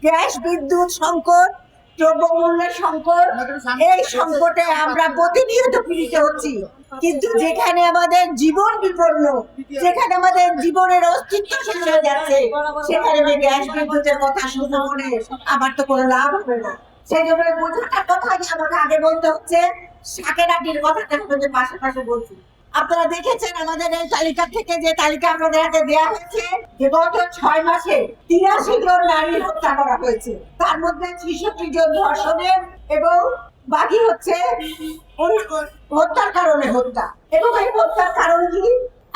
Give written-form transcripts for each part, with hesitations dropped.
Gas বিদ্যুৎ সংকট, দ্রব্যমূল্যের সংকট, এই সংকটে আমরা প্রতিনিয়ত পীড়িত হচ্ছি। কিন্তু যেখানে আমাদের জীবন বিপন্ন, যেখানে আমাদের জীবনের অস্তিত্ব শেষ হয়ে যাচ্ছে, সেখানে গ্যাস বিদ্যুতের কথা শুনে মনে আমার তো কোনো লাভ হবে না। সেই জন্য বোঝাটার কথা আমাকে আগে বলতে হচ্ছে, শাকের আটির কথাটা আমাদের পাশাপাশি বলছি। আপনারা দেখেছেন আমাদের এই তালিকা থেকে, যে তালিকা আপনাদের হাতে দেওয়া হয়েছে, যে গত 6 মাসে 83 জন নারী হত্যা করা হয়েছে। তার মধ্যে 66 জন ধর্ষণের এবং বাকি হচ্ছে হত্যার কারণে হত্যা। এবং এই হত্যার কারণ কি?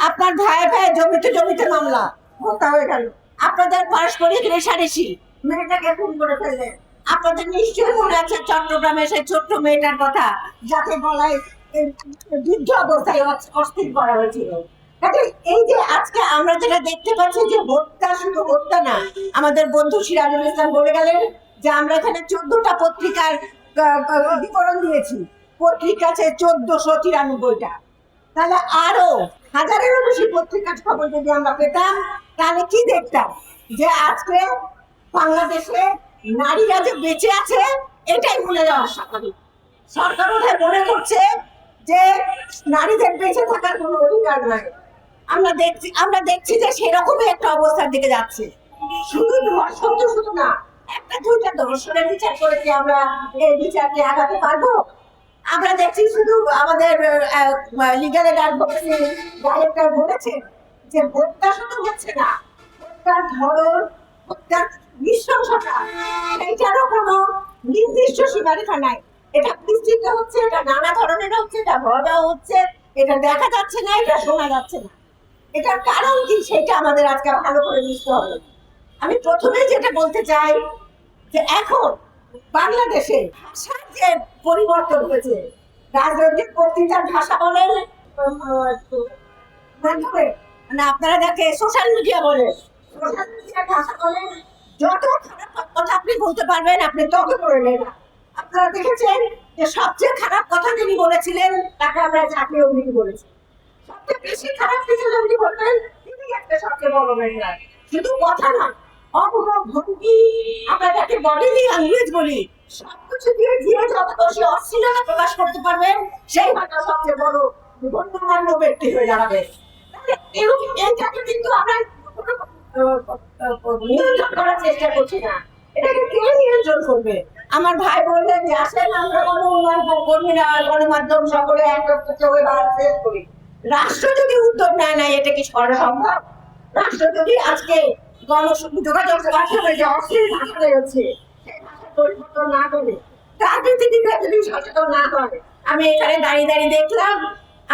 আপনার ভাইয়ে ভাইয়ে জমিতে জমিতে মামলা, হত্যা হয়ে গেল। আপনাদের পারস্পরিক রেষারেষি, মেয়েটাকে খুন করে ফেললেন। আপনাদের নিশ্চয়ই মনে আছে চট্টগ্রামে সেই ছোট্ট মেয়েটার কথা, যাকে গলায় যুদ্ধ অবস্থায় অস্থির করা হয়েছিল। এই যে আজকে আমরা যেটা দেখতে পাচ্ছি, যে হত্যা শুধু হত্যা না, আমাদের বন্ধু সিরাজুল ইসলাম বলে গেলেন যে আমরা এখানে 14টা পত্রিকার বিবরণ দিয়েছি। পত্রিকা আছে 1493টা। তাহলে আরো হাজারেরও বেশি পত্রিকার খবর যদি আমরা পেতাম, তাহলে কি দেখতাম? যে আজকে বাংলাদেশে নারীরা যে বেঁচে আছে, এটাই ভুলে যাওয়া স্বাভাবিক। সরকার ওদের মনে করছে যে নারীদের বেঁচে থাকার কোনো অধিকার নাই। আমরা দেখছি যে সেরকমই একটা অবস্থার দিকে যাচ্ছে। শুধু ধর্ষণ তো শুধু না, একটা দুইটা ধর্ষণের বিচার করে কি আমরা এই বিচারকে আগাতে পারবো? আমরা দেখছি শুধু আমাদের লিগাল অ্যাডভোকেসি ডাইরেক্টর বলেছেন যে হত্যা শুধু হচ্ছে না, হত্যার ধরন, হত্যার নৃশংসতা, এইটারও কোনো নির্দিষ্ট সীমারেখা নাই। এটা বিস্তৃত হচ্ছে, এটা নানা ধরনের হচ্ছে, এটা ভয়াবহ হচ্ছে, এটা দেখা যাচ্ছে না, এটা শোনা যাচ্ছে না। এটার কারণ কি, সেটা আমাদের আজকে ভালো করে বুঝতে হবে। আমি প্রথমে যেটা বলতে চাই, যে এখন বাংলাদেশে ভাষার যে পরিবর্তন হয়েছে, রাজনৈতিক বক্তৃতার ভাষা বলেন, মাধ্যমে মানে আপনারা দেখে সোশ্যাল মিডিয়া বলেন, সোশ্যাল মিডিয়ার ভাষা বলেন, যত খারাপ কথা আপনি বলতে পারবেন আপনি তত করে নেন। আপনারা দেখেছেন যে সবচেয়ে খারাপ কথা যিনি বলেছিলেন, তাকে আমরা জাতীয় অভিযোগ বলেছি। সবচেয়ে বেশি খারাপ কিছু যদি বলবেন, তিনি একটা সবচেয়ে বড় মেন্টার। শুধু কথা না, অঙ্গ ভঙ্গি, আমরা যাকে বডি ল্যাঙ্গুয়েজ বলি, সবকিছু দিয়ে দিয়ে যত বেশি অশ্লীলতা প্রকাশ করতে পারবেন, সেই ভাষা সবচেয়ে বড় গণ্যমান্য ব্যক্তি হয়ে দাঁড়াবে। এরকম এইটাকে কিন্তু আমরা নিয়ন্ত্রণ করার চেষ্টা করছি না। এটাকে কে নিয়ন্ত্রণ করবে? আমার ভাই বললেন যে আসেন আমরা গণ উন্নয়ন কর্মীরা, গণমাধ্যম সকলে একত্রিত হয়ে ভারত শেষ করি। রাষ্ট্র যদি উদ্যোগ নেয় না, এটা কি করা সম্ভব? রাষ্ট্র যদি আজকে গণযোগাযোগ মাধ্যমে যে অশ্লীল ভাষা বেরোচ্ছে, সেই ভাষা পরিবর্তন না করে, রাজনীতিবিদরা যদি সচেতন না করে। আমি এখানে দাঁড়িয়ে দাঁড়িয়ে দেখলাম,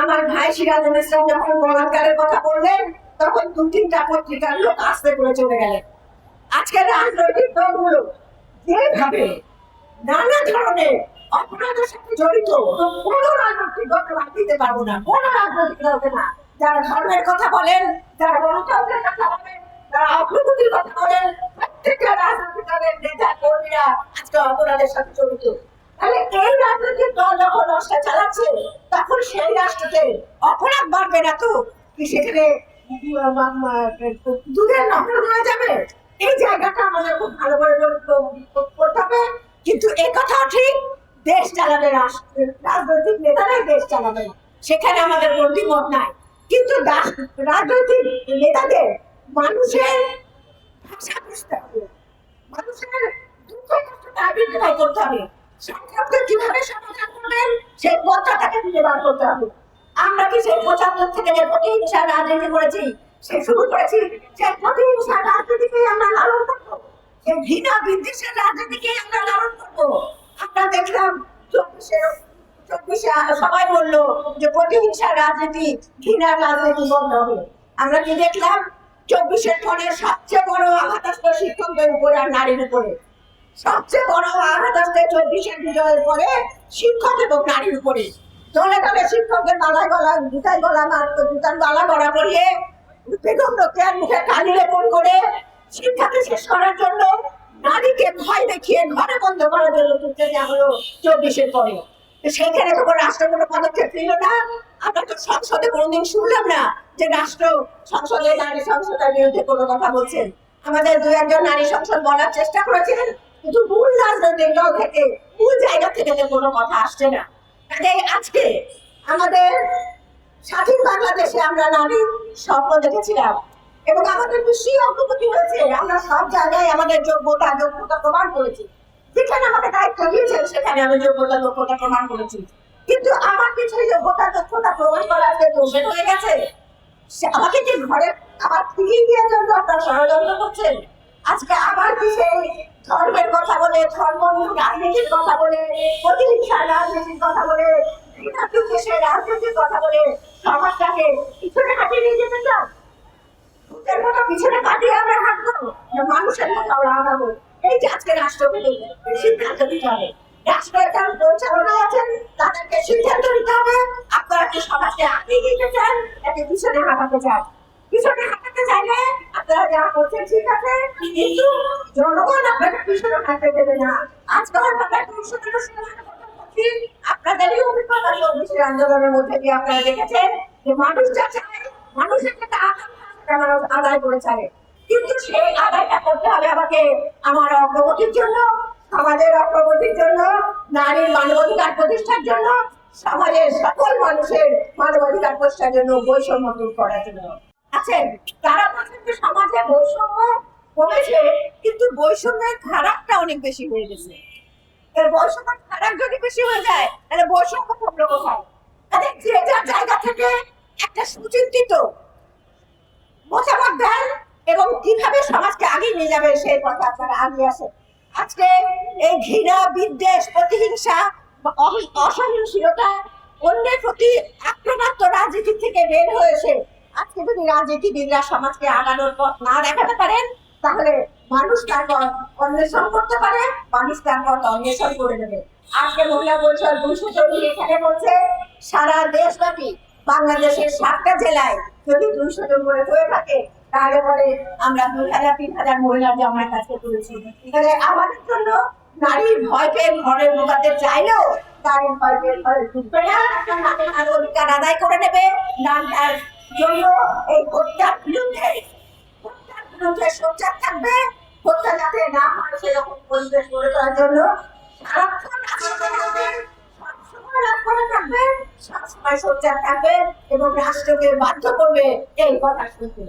আমার ভাই সিরাজুল ইসলাম যখন বলাৎকারের কথা বললেন, তখন 2-3টা পত্রিকার লোক আস্তে করে চলে গেলেন। আজকে রাজনৈতিক দলগুলো যেভাবে নানা ধরনের অপরাধের সাথে জড়িত, কোনো রাজনৈতিক দলকে বাদ দিতে পারবো না, কোনো রাজনৈতিক দলকে না। যারা ধর্মের কথা বলেন, যারা গণতন্ত্রের কথা বলেন, যারা অগ্রগতির কথা বলেন, প্রত্যেকটা রাজনৈতিক দলের নেতা কর্মীরা আজকে অপরাধের সাথে জড়িত। তাহলে এই রাজনৈতিক দল যখন রাষ্ট্র চালাচ্ছে, তখন সেই রাষ্ট্রতে অপরাধ বাড়বে না তো কি সেখানে দুধের নকল হয়ে যাবে? এই জায়গাটা আমাদের খুব ভালো করে করতে হবে। কিন্তু এই কথাও ঠিক, দেশ চালাবে রাজনৈতিক নেতারাই দেশ চালাবে, সেখানে আমাদের কোনো দ্বিমত নাই। কিন্তু রাজনৈতিক নেতাদের মানুষের ভাষা বুঝতে হবে, মানুষের দুঃখ কষ্টটা আইডেন্টিফাই করতে হবে, সংকটকে কিভাবে সমাধান করবেন সেই পথটাকে খুঁজে বার করতে হবে। আমরা কি সেই 75 থেকে যে প্রতিহিংসার রাজনীতি করেছি, সে শুরু করেছি, সেই প্রতিহিংসার রাজনীতিকে আমরা লালন করবো, সেই ঘৃণা বিদ্বেষের রাজনীতিকে আমরা লালন করবো। আমরা দেখলাম 24-এ সবাই বললো যে প্রতিহিংসার রাজনীতি, ঘৃণার রাজনীতি বন্ধ হবে। আমরা কি দেখলাম? 24-এর পরে সবচেয়ে বড় আঘাত আসলো শিক্ষকদের উপরে আর নারীর উপরে। সবচেয়ে বড় আঘাত আসছে 24-এর বিজয়ের পরে শিক্ষক এবং নারীর উপরে। দলে দলে শিক্ষকদের মালায় গলা, জুতায় গলা মারত, জুতার গলা গড়া করিয়ে বেগম রোকেয়ার মুখে কালি লেপন করে শিক্ষাকে শেষ করার জন্য, নারীকে ভয় দেখিয়ে ঘরে বন্ধ করার জন্য তুলতে দেওয়া হলো 24-এর পরে। সেখানে তখন রাষ্ট্র কোনো পদক্ষেপ নিল না। আমরা তো সংসদে কোনোদিন শুনলাম না যে রাষ্ট্র সংসদে নারী সংসদের বিরুদ্ধে কোনো কথা বলছেন। আমাদের দু একজন নারী সংসদ বলার চেষ্টা করেছিলেন, কিন্তু মূল রাজনৈতিক দল থেকে, মূল জায়গা থেকে তো কোনো কথা আসছে না। কাজেই আজকে আমাদের স্বাধীন বাংলাদেশে আমরা নারী স্বপ্ন দেখেছিলাম এবং আমাদের বেশি অগ্রগতি হয়েছে। আমরা সব জায়গায় আমাদের যোগ্যতা প্রমাণ করেছি। যেখানে আমাকে দায়িত্ব দিয়েছেন সেখানে আমি দক্ষতা প্রমাণ করেছি। কিন্তু আমার কিছু দক্ষতা প্রমাণ করার বের হয়ে গেছে। আমাকে কি ঘরে আবার ফিরিয়ে দেওয়ার জন্য আপনারা ষড়যন্ত্র করছেন? আজকে আবার কি সেই ধর্মের কথা বলে, ধর্ম রাজনীতির কথা বলে, প্রতিহিংসা রাজনীতির কথা বলে, দেশের রাজনীতির কথা বলে সমাজটাকে পিছনে কাটিয়ে নিয়ে যেতে চান? ভূতের মতো পিছনে কাটিয়ে আমরা হাঁটবো, মানুষের মতো আমরা আগাবো। এই যে আজকে রাষ্ট্রপতি সিদ্ধান্ত দিতে হবে, রাষ্ট্রের যারা পরিচালনায় আছেন তাদেরকে সিদ্ধান্ত নিতে হবে। আপনারা কি সমাজকে আগিয়ে দিতে চান নাকি পিছনে হাঁটাতে চান? পিছনে হাঁটাতে চাইলে আপনারা যা করছেন ঠিক আছে, কিন্তু জনগণ আপনাকে পিছনে হাঁটতে দেবে না। আজকাল আপনাদেরই অভিজ্ঞতা চব্বিশের আন্দোলনের মধ্যে দিয়ে আপনারা দেখেছেন যে মানুষ যা চায়, মানুষের একটা মানুষ আদায় করে চায়, কিন্তু সেই আদায়টা করতে হবে আমাকে আমার অগ্রগতির জন্য, সমাজের অগ্রগতির জন্য, নারীর মানবাধিকার প্রতিষ্ঠার জন্য, সমাজের সকল মানুষের মানবাধিকার প্রতিষ্ঠার জন্য, বৈষম্য দূর করার জন্য। আছেন তারা বলছেন যে সমাজে বৈষম্য কমেছে, কিন্তু বৈষম্যের ধারাটা অনেক বেশি হয়ে গেছে। বৈষম্যের ধারা যদি বেশি হয়ে যায় তাহলে বৈষম্য কমবে কোথায়? যে যার জায়গা থেকে একটা সুচিন্তিত মতামত দেন এবং কিভাবে সমাজকে আগিয়ে নিয়ে যাবে সেই কথা আপনারা আগিয়ে আসেন। আজকে এই ঘৃণা, বিদ্বেষ, প্রতিহিংসা, অসহনশীলতা, অন্যের প্রতি আক্রমণাত্মক রাজনীতি থেকে বের হয়েছে আজকে যদি রাজনীতিবিদরা সমাজকে আগানোর পথ না দেখাতে পারেন তাহলে মানুষ তারপর অন্বেষণ করতে পারে, মানুষ তারপর অন্বেষণ করে দেবে। আজকে মহিলা পরিষদ 200 জন এখানে বলছে সারা দেশব্যাপী বাংলাদেশের 7টা জেলায় যদি 200 জন করে হয়ে থাকে তাহলে পরে আমরা 2000-3000 মহিলার জমায়েত কাছে করেছি। এখানে আমাদের জন্য নারীর ভয় পেয়ে ঘরে ঢোকাতে চাইলেও নারীর ভয় পেয়ে ঘরে ঢুকবে না, তার অধিকার আদায় করে নেবে। নারীর জন্য এই হত্যার বিরুদ্ধে সোচ্চার থাকবে, হত্যা যাতে না হয় সেরকম পরিবেশ গড়ে তোলার জন্য সবসময় সোচ্চার থাকবে এবং রাষ্ট্রকে বাধ্য করবে এই কথা শুনতে।